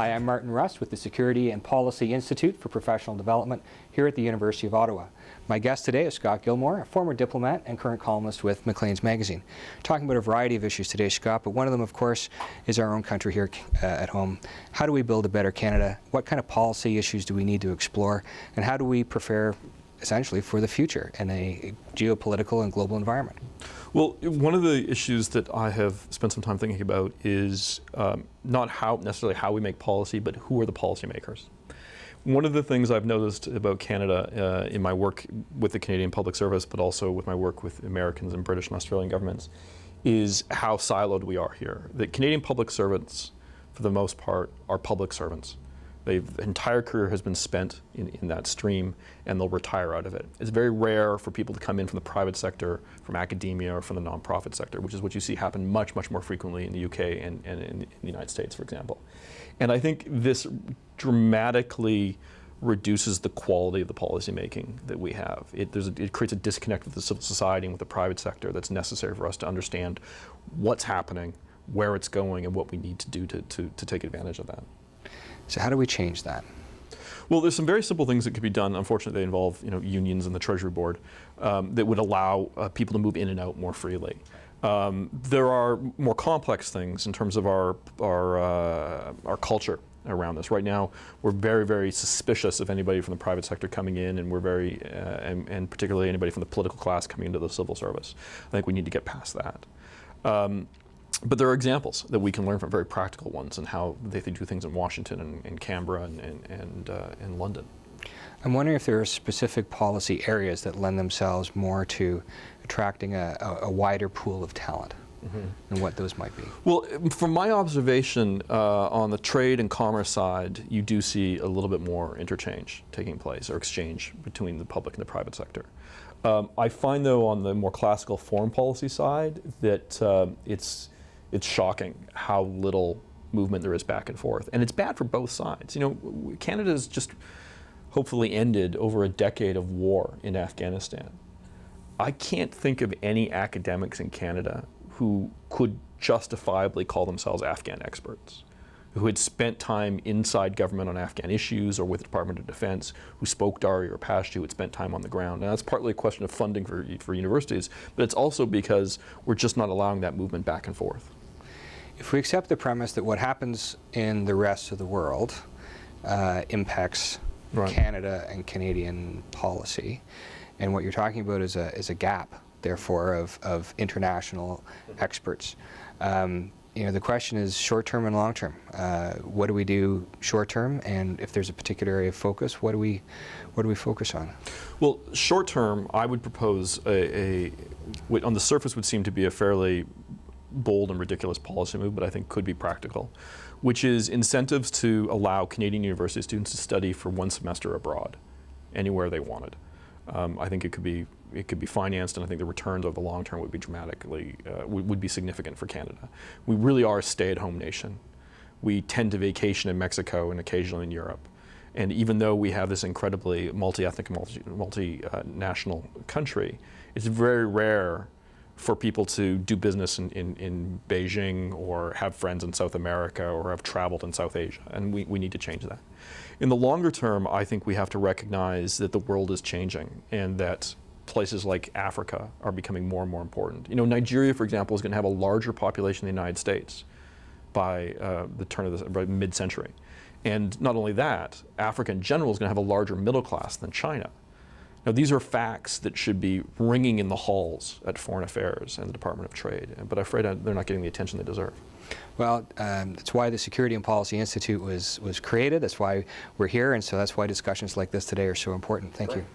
Hi, I'm Martin Rust with the Security and Policy Institute for Professional Development here at the University of Ottawa. My guest today is Scott Gilmore, a former diplomat and current columnist with Maclean's Magazine. Talking about a variety of issues today, Scott, but one of them, of course, is our own country here at home. How do we build a better Canada? What kind of policy issues do we need to explore? And how do we prepare, essentially, for the future in a geopolitical and global environment? Well, one of the issues that I have spent some time thinking about is not necessarily how we make policy, but who are the policymakers. One of the things I've noticed about Canada in my work with the Canadian Public Service, but also with my work with Americans and British and Australian governments, is how siloed we are here. The Canadian public servants, for the most part, are public servants. Their entire career has been spent in that stream, and they'll retire out of it. It's very rare for people to come in from the private sector, from academia, or from the nonprofit sector, which is what you see happen much, much more frequently in the UK and in the United States, for example. And I think this dramatically reduces the quality of the policy making that we have. It creates a disconnect with the civil society and with the private sector that's necessary for us to understand what's happening, where it's going, and what we need to do to take advantage of that. So how do we change that? Well, there's some very simple things that could be done. Unfortunately, they involve unions and the Treasury Board that would allow people to move in and out more freely. There are more complex things in terms of our culture around this. Right now, we're very, very suspicious of anybody from the private sector coming in, and we're very, and particularly anybody from the political class coming into the civil service. I think we need to get past that. But there are examples that we can learn from, very practical ones, and how they do things in Washington and Canberra and London. I'm wondering if there are specific policy areas that lend themselves more to attracting a wider pool of talent, and what those might be. Well, from my observation, on the trade and commerce side, you do see a little bit more interchange taking place, or exchange between the public and the private sector. I find, though, on the more classical foreign policy side, that it's shocking how little movement there is back and forth. And it's bad for both sides. Canada's just hopefully ended over a decade of war in Afghanistan. I can't think of any academics in Canada who could justifiably call themselves Afghan experts, who had spent time inside government on Afghan issues or with the Department of Defense, who spoke Dari or Pashto, who had spent time on the ground. Now, that's partly a question of funding for universities, but it's also because we're just not allowing that movement back and forth. If we accept the premise that what happens in the rest of the world impacts Canada and Canadian policy, and what you're talking about is a gap, therefore, of international experts. The question is short-term and long-term. What do we do short-term, and if there's a particular area of focus, what do we focus on? Well, short-term, I would propose what on the surface would seem to be a fairly bold and ridiculous policy move, but I think could be practical, which is incentives to allow Canadian university students to study for one semester abroad, anywhere they wanted. I think it could be financed, and I think the returns over the long term would be dramatically, would be significant for Canada. We really are a stay-at-home nation. We tend to vacation in Mexico and occasionally in Europe. And even though we have this incredibly multi-ethnic and multinational country, it's very rare for people to do business in Beijing, or have friends in South America, or have traveled in South Asia, and we need to change that. In the longer term, I think we have to recognize that the world is changing, and that places like Africa are becoming more and more important. Nigeria, for example, is going to have a larger population than the United States by the turn of the mid-century. And not only that, Africa in general is going to have a larger middle class than China. Now, these are facts that should be ringing in the halls at Foreign Affairs and the Department of Trade, but I'm afraid they're not getting the attention they deserve. Well, that's why the Security and Policy Institute was created. That's why we're here, and so that's why discussions like this today are so important. Thank you.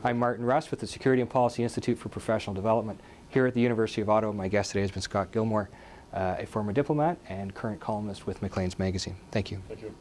I'm Martin Rust with the Security and Policy Institute for Professional Development here at the University of Ottawa. My guest today has been Scott Gilmore, a former diplomat and current columnist with Maclean's Magazine. Thank you. Thank you.